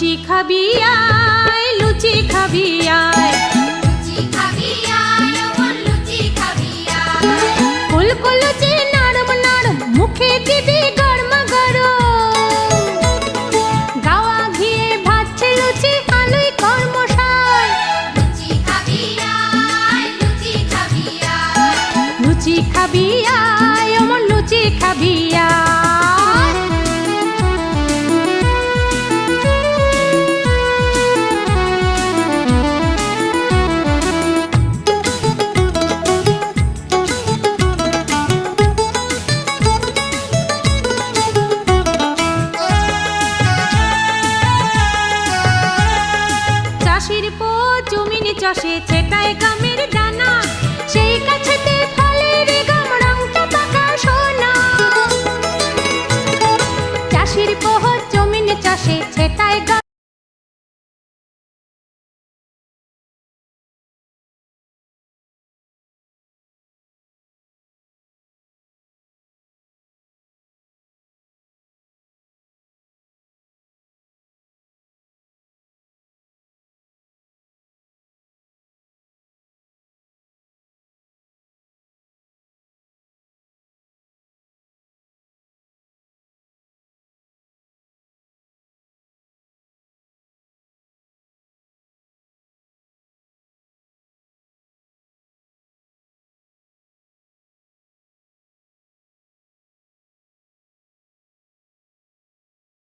লুচি খাবি আয়, লুচি খাবি আয়, লুচি খাবি আয়, ওমন লুচি খাবি আয়। ফুলকো লুচি নরম নরম, মুখে দিবি গরমা গরম। গাওয়া ঘিয়ে ভাজছে লুচি, আলুই কর্মশায়। লুচি খাবি আয়, লুচি খাবি আয়। লুচি খাবি আয়, ওমন লুচি খাবি আয়। চাষির পো জমিনে চাষে ছেটায় গামের দানা, সেই গাছেতে ফলের গাম রংটা পাকা সোনা। চাষির পো জমিনে চাষে ছেটায় গামের